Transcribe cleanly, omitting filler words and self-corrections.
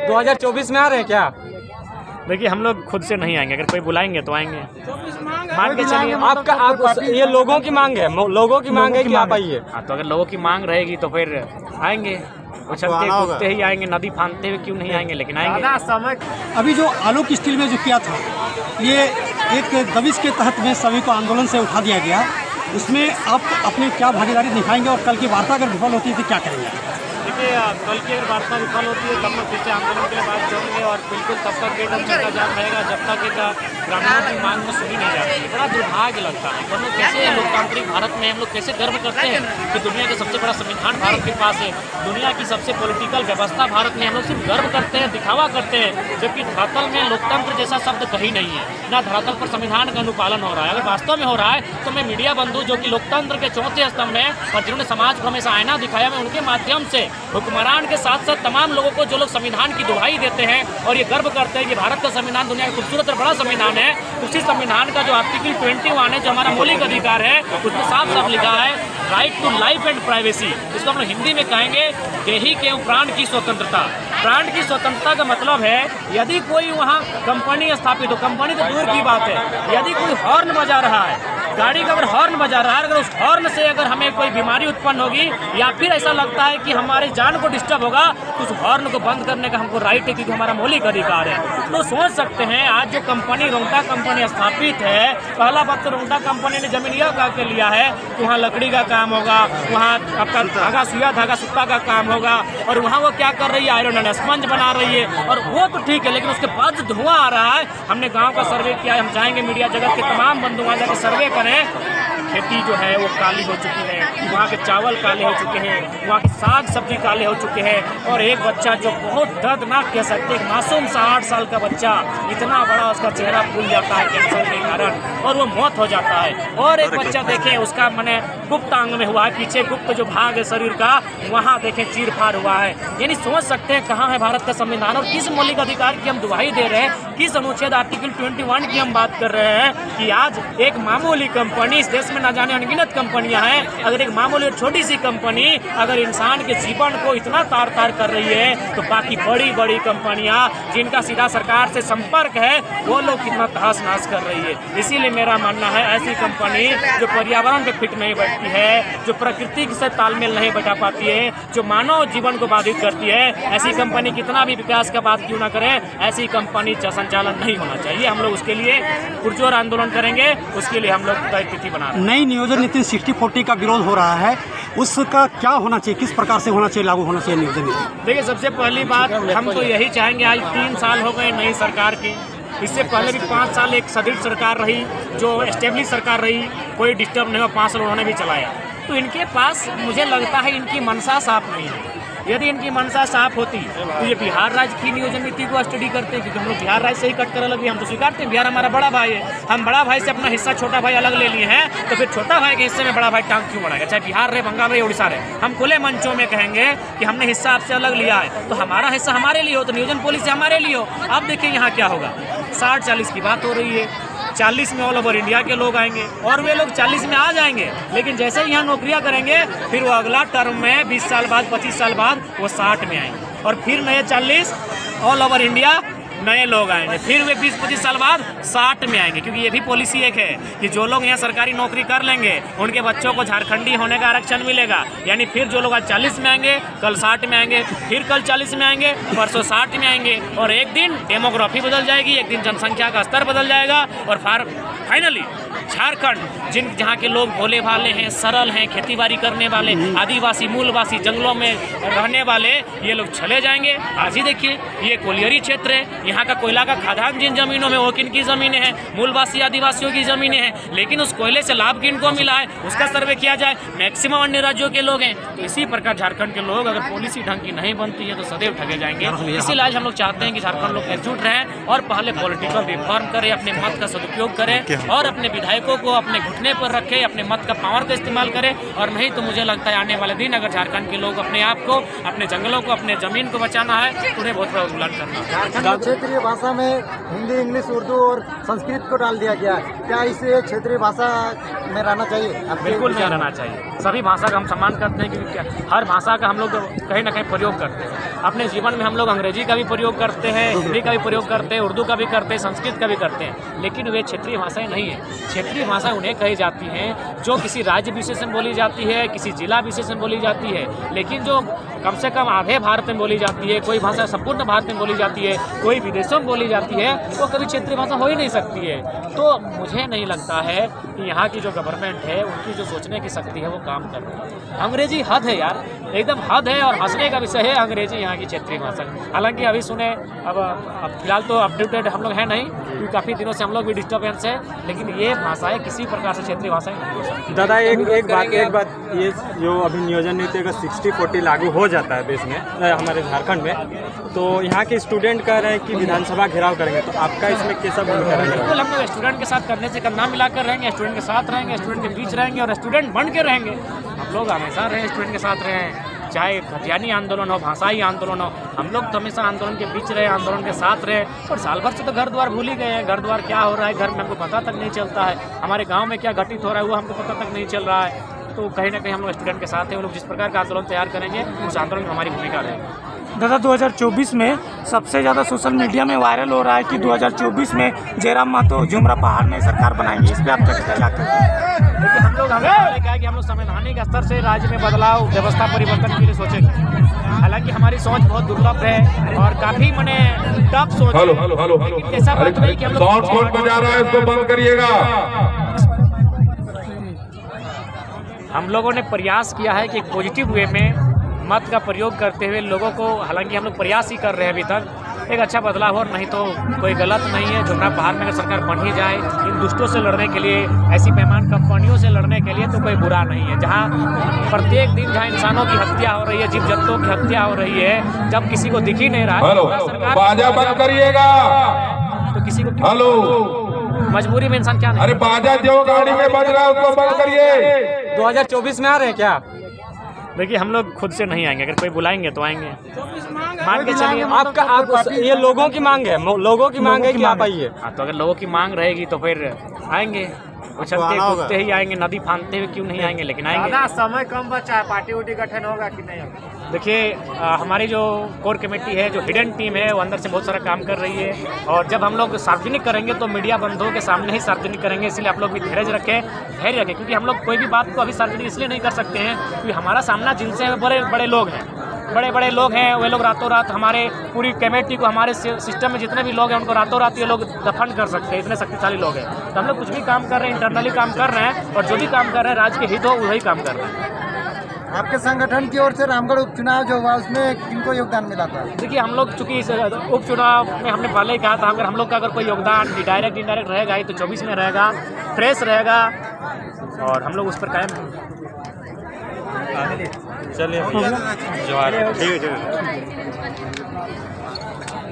2024 में आ रहे हैं क्या? देखिए हम लोग खुद से नहीं आएंगे, अगर कोई बुलाएंगे तो आएंगे। मान के चलिए आप ये लोगों की मांग है, लोगों की मांग है कि आप आइए। हाँ, तो अगर लोगों की मांग रहेगी तो फिर आएंगे, उछलते कूदते ही आएंगे, नदी फांदते हुए क्यों नहीं आएंगे, लेकिन आएंगे। अभी जो आलोक स्टील में जो किया था, ये एक दबिश के तहत में सभी को आंदोलन से उठा दिया गया। उसमें आप अपनी क्या भागीदारी दिखाएंगे और कल की वार्ता अगर विफल होती है तो क्या करेंगे? देखिए कल की अगर वार्ता विफल होती है तब लोग फिर से आंदोलन के लिए बात करेंगे और बिल्कुल तब तक गेट चलता जाम रहेगा जब तक एक ग्रामीणों की मांग में सुनी नहीं जाती। बड़ा दुर्भाग्य लगता है। हम लोग कैसे लोकतांत्रिक भारत में हम लोग कैसे गर्व करते हैं कि दुनिया का सबसे बड़ा संविधान भारत के पास है, दुनिया की सबसे पॉलिटिकल व्यवस्था भारत में, हम लोग सिर्फ गर्व करते हैं, दिखावा करते हैं, जबकि धरातल में लोकतंत्र जैसा शब्द कहीं नहीं है, ना धरातल पर संविधान का अनुपालन हो रहा है। अगर वास्तव में हो रहा है तो मैं मीडिया बंधु जो कि लोकतंत्र के चौथे स्तंभ है और जिन्होंने समाज को हमेशा आईना दिखाया, मैं उनके माध्यम से हुक्मरान के साथ साथ तमाम लोगों को जो लोग संविधान की दुहाई देते हैं और ये गर्व करते हैं कि भारत का संविधान दुनिया का खूबसूरत और बड़ा संविधान है, उसी संविधान का जो आर्टिकल 21 है, जो हमारा मौलिक अधिकार है, उसमें साफ साफ लिखा है right to life and privacy. इसको हम लोग हिंदी में कहेंगे देही के प्राण की स्वतंत्रता। प्राण की स्वतंत्रता का मतलब है यदि कोई वहाँ कंपनी स्थापित हो, कंपनी तो दूर की बात है, यदि कोई हॉर्न बजा रहा है, गाड़ी का अगर हॉर्न बजा रहा है, अगर उस हॉर्न से अगर हमें कोई बीमारी उत्पन्न होगी या फिर ऐसा लगता है कि हमारे जान को डिस्टर्ब होगा तो उस हॉर्न को बंद करने का हमको राइट है, क्योंकि हमारा मौलिक अधिकार है। तो सोच सकते हैं आज जो कंपनी रोंगटा कंपनी स्थापित है, पहला बात तो रोंगटा कंपनी ने जमीन यह कहा के लिया है कि वहाँ लकड़ी का काम होगा, वहाँ आपका धागा सुइया धागा सूता का काम होगा, और वहाँ वो क्या कर रही है, आयरन एंड स्पंज बना रही है, और वो तो ठीक है, लेकिन उसके बाद जो धुआं आ रहा है, हमने गाँव का सर्वे किया है, हम चाहेंगे मीडिया जगत के तमाम बंधु वहाँ जाकर सर्वे करें। खेती जो है वो काली हो चुकी है, वहाँ के चावल काले हो चुके हैं, वहाँ के साग सब्जी काले हो चुके हैं, और एक बच्चा जो बहुत दर्दनाक कह सकते हैं, मासूम सा 8 साल का बच्चा, इतना बड़ा उसका चेहरा फूल जाता है कैंसर के कारण और वो मौत हो जाता है। और एक बच्चा देखें उसका मैंने गुप्त अंग में हुआ है, पीछे गुप्त जो भाग है शरीर का, वहाँ देखें चीर फाड़ हुआ है। यानी सोच सकते हैं कहाँ है भारत का संविधान और किस मौलिक अधिकार की हम दुहाई दे रहे हैं, किस अनुच्छेद आर्टिकल 21 की हम बात कर रहे हैं कि आज एक मामूली कंपनी, इस देश में न जाने अनगिनत कंपनियां हैं, अगर एक मामूली छोटी सी कंपनी अगर इंसान के जीवन को इतना तार तार कर रही है तो बाकी बड़ी बड़ी कंपनियां जिनका सीधा सरकार से संपर्क है वो लोग कितना तहस नहस कर रही है। इसीलिए मेरा मानना है ऐसी कंपनी जो पर्यावरण पे फिट नहीं बैठती है, जो प्रकृति से तालमेल नहीं बैठा पाती है, जो मानव जीवन को बाधित करती है, ऐसी कंपनी कितना भी विकास का बात क्यों ना करें, ऐसी कंपनी का संचालन नहीं होना चाहिए। हम लोग उसके लिए पुरजोर आंदोलन करेंगे, उसके लिए हम लोग तय तिथि बना रहे हैं। नई नियोजन नीति 60-40 का विरोध हो रहा है, उसका क्या होना चाहिए, किस प्रकार से होना चाहिए, लागू होना चाहिए नियोजन नीति? देखिए सबसे पहली बात हम तो यही चाहेंगे, आज 3 साल हो गए नई सरकार की, इससे पहले भी 5 साल एक सदृढ़ सरकार रही जो एस्टेब्लिश सरकार रही, कोई डिस्टर्ब नहीं हुआ, 5 साल उन्होंने भी चलाया। तो इनके पास मुझे लगता है इनकी मंशा साफ नहीं है। यदि इनकी मंशा साफ होती तो ये बिहार राज्य की नियोजन नीति को स्टडी करते हैं, क्योंकि हम लोग बिहार राज्य से ही कट कर अलग, हम तो स्वीकारते हैं बिहार हमारा बड़ा भाई है, हम बड़ा भाई से अपना हिस्सा छोटा भाई अलग ले लिए हैं, तो फिर छोटा भाई के हिस्से में बड़ा भाई टांग क्यों बढ़ाएगा, चाहे बिहार रहे, बंगाल रहे, उड़ीसा रहे। हम खुले मंचों में कहेंगे कि हमने हिस्सा आपसे अलग लिया है तो हमारा हिस्सा हमारे लिए हो, तो नियोजन पॉलिसी हमारे लिए हो। अब देखिए यहाँ क्या होगा, 60-40 की बात हो रही है, 40 में ऑल ओवर इंडिया के लोग आएंगे और वे लोग 40 में आ जाएंगे, लेकिन जैसे ही यहाँ नौकरियाँ करेंगे फिर वो अगला टर्म में 20 साल बाद 25 साल बाद वो 60 में आएंगे और फिर नए 40 ऑल ओवर इंडिया नए लोग आएंगे, फिर वे 20-25 साल बाद 60 में आएंगे, क्योंकि ये भी पॉलिसी एक है कि जो लोग यहाँ सरकारी नौकरी कर लेंगे उनके बच्चों को झारखंडी होने का आरक्षण मिलेगा। यानी फिर जो लोग आज 40 में आएंगे कल 60 में आएंगे, फिर कल 40 में आएंगे, परसों 60 में आएंगे, और एक दिन डेमोग्राफी बदल जाएगी, एक दिन जनसंख्या का स्तर बदल जाएगा और फाइनली झारखंड जहाँ के लोग भोले भाले हैं, सरल हैं, खेतीबाड़ी करने वाले, आदिवासी मूलवासी जंगलों में रहने वाले, ये लोग चले जाएंगे। आज ही देखिए ये कोलियरी क्षेत्र है, यहाँ का कोयला का खादान जिन जमीनों में वो किन की ज़मीनें हैं, मूलवासी आदिवासियों की ज़मीनें हैं, लेकिन उस कोयले से लाभ किनको मिला है उसका सर्वे किया जाए, मैक्सिमम अन्य राज्यों के लोग हैं। तो इसी प्रकार झारखंड के लोग अगर पॉलिसी ढंग की नहीं बनती है तो सदैव ठगे जाएंगे। इसीलिए आज हम लोग चाहते हैं कि झारखंड लोग एकजुट रहें और पहले पॉलिटिकल रिफॉर्म करें, अपने मत का सदुपयोग करें और अपने विधायकों को अपने घुटने पर रखें, अपने मत का पावर का इस्तेमाल करें। और नहीं तो मुझे लगता है आने वाले दिन अगर झारखंड के लोग अपने आप को, अपने जंगलों को, अपने ज़मीन को बचाना है तो उन्हें बहुत बड़ा उल्लंघन करना है। क्षेत्रीय भाषा में हिंदी, इंग्लिश, उर्दू और संस्कृत को डाल दिया गया है, क्या इस क्षेत्रीय भाषा में रहना चाहिए? बिल्कुल नहीं रहना चाहिए। सभी भाषा का हम सम्मान करते हैं, क्योंकि हर भाषा का हम लोग कहीं ना कहीं प्रयोग करते हैं। अपने जीवन में हम लोग अंग्रेजी का भी प्रयोग करते हैं, हिंदी का भी प्रयोग करते हैं, उर्दू का भी करते हैं, संस्कृत का भी करते हैं, लेकिन वे क्षेत्रीय भाषाएं नहीं है। क्षेत्रीय भाषा उन्हें कही जाती हैं जो किसी राज्य विशेष में बोली जाती है, किसी जिला विशेष में बोली जाती है, लेकिन जो कम से कम आधे भारत में बोली जाती है, कोई भाषा संपूर्ण भारत में बोली जाती है, कोई विदेशों में बोली जाती है, वो कभी क्षेत्रीय भाषा हो ही नहीं सकती है। तो मुझे नहीं लगता है कि यहाँ की जो गवर्नमेंट है उनकी जो सोचने की शक्ति है वो काम कर रही है। अंग्रेजी हद है यार, एकदम हद है, और हंसने का विषय है अंग्रेजी यहाँ की क्षेत्रीय भाषा। हालांकि अभी सुने अब फिलहाल तो अपडेटेड हम लोग हैं नहीं, क्योंकि काफ़ी दिनों से हम लोग भी डिस्टर्बेंस है, लेकिन ये भाषाएं किसी प्रकार से क्षेत्रीय भाषाएं नहीं हो सकती। दादा एक बात, ये जो अभी नियोजन नीति अगर 60-40 लागू हो जाता है देश में, हमारे झारखंड में, तो यहाँ के स्टूडेंट कह रहे हैं कि विधानसभा घेराव करेंगे, तो आपका इसमें कैसा भूमिका रहेगा? बिल्कुल, हम लोग स्टूडेंट के साथ करने से कंधा मिलाकर रहेंगे, स्टूडेंट के साथ रहेंगे, स्टूडेंट के बीच रहेंगे और स्टूडेंट बन के रहेंगे। हम लोग हमेशा रहे स्टूडेंट के साथ रहें, चाहे खतियानी आंदोलन हो, भाषाई आंदोलन हो, हम लोग तो हमेशा आंदोलन के बीच रहे, आंदोलन के साथ रहे। और साल भर से तो घर द्वार भूल ही गए हैं। घर द्वार क्या हो रहा है घर में हमको पता तक नहीं चलता है, हमारे गाँव में क्या घटित हो रहा है वो हमको पता तक नहीं चल रहा है। तो कहीं ना कहीं हम लोग स्टूडेंट के साथ हैं, वो लोग जिस प्रकार का आंदोलन तैयार करेंगे उस आंदोलन में हमारी भूमिका रहेगी। दादा 2024 में सबसे ज़्यादा सोशल मीडिया में वायरल हो रहा है कि 2024 में जयराम महतो झुमरा पहाड़ में सरकार बनाएंगे, इस पर आप क्या कहते हैं? देखिए, हम लोग हमें क्या है कि हम लोग संवैधानिक स्तर से राज्य में बदलाव, व्यवस्था परिवर्तन के लिए सोचेंगे। हालांकि हमारी सोच बहुत दुर्लभ है और काफी मैंने टफ सोच है, लेकिन ऐसा बात नहीं कि हम लोग बजा रहा है, इसको बंद करिएगा। हम लोगों ने प्रयास किया है कि एक पॉजिटिव वे में मत का प्रयोग करते हुए लोगों को, हालांकि हम लोग प्रयास ही कर रहे हैं अभी तक, एक अच्छा बदलाव हो, नहीं तो कोई गलत नहीं है। झुमरा पहाड़ में अगर सरकार बन ही जाए इन दुष्टों से लड़ने के लिए, ऐसी बेईमान कंपनियों से लड़ने के लिए, तो कोई बुरा नहीं है। जहाँ प्रत्येक दिन जहाँ इंसानों की हत्या हो रही है, जीव जंतुओं की हत्या हो रही है, जब किसी को दिख ही नहीं रहा है, बाजा बंद करिएगा, तो किसी को मजबूरी में इंसान क्या नहीं। अरे बाजा जो गाड़ी में बज रहा है उसको बंद करिए। 2024 में आ रहे हैं क्या? देखिए, हम लोग खुद से नहीं आएंगे, अगर कोई बुलाएंगे तो आएंगे। मान के चलिए ये लोगों की मांग है, लोगों की मांग है कि आप आइए। हाँ, तो अगर लोगों की मांग रहेगी तो फिर आएंगे, उछलते कूदते ही आएंगे, नदी फांदते हुए क्यों नहीं आएंगे, लेकिन आएंगे। समय कम बचा है, पार्टी उटी गठन होगा कि नहीं? देखिए, हमारी जो कोर कमेटी है, जो हिडन टीम है, वो अंदर से बहुत सारा काम कर रही है, और जब हम लोग सार्वजनिक करेंगे तो मीडिया बंधुओं के सामने ही सार्वजनिक करेंगे। इसलिए आप लोग भी धैर्य रखें, क्योंकि हम लोग कोई भी बात को अभी सार्वजनिक इसलिए नहीं कर सकते हैं क्योंकि हमारा सामना जिनसे बड़े बड़े लोग हैं, बड़े लोग हैं, वे लोग रातों रात हमारे पूरी कमेटी को, हमारे सिस्टम में जितने भी लोग हैं उनको रातों रात ये लोग दफन कर सकते हैं, इतने शक्तिशाली लोग हैं। तो हम लोग कुछ भी काम कर रहे हैं, इंटरनली काम कर रहे हैं, और जो भी काम कर रहे हैं राज्य के हित हो वही काम कर रहे हैं। आपके संगठन की ओर से रामगढ़ उपचुनाव जो हुआ उसमें किनको योगदान मिला था? देखिए, हम लोग चूंकि इस उपचुनाव में हमने पहले ही कहा था, अगर हम लोग का अगर कोई योगदान डायरेक्ट इनडायरेक्ट रहेगा ही तो 24 में रहेगा, फ्रेश रहेगा, और हम लोग उस पर कायम हैं। चलिए, जवाब ठीक है।